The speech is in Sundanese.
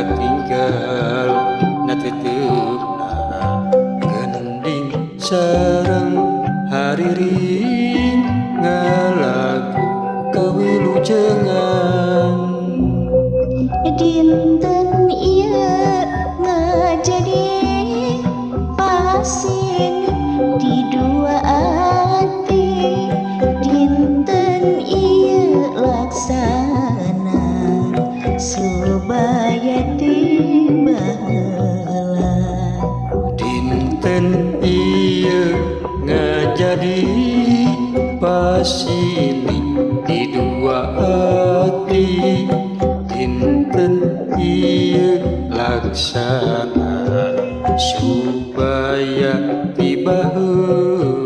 tinggal natetepna gending sareng hariring ngalagu kawilujengan dinten ieu ngajadi pasin di dua hati dinten ieu laksana supaya tiba heula dinten ieu ngajadi pasini di dua hati dinten ieu laksana supaya tiba heula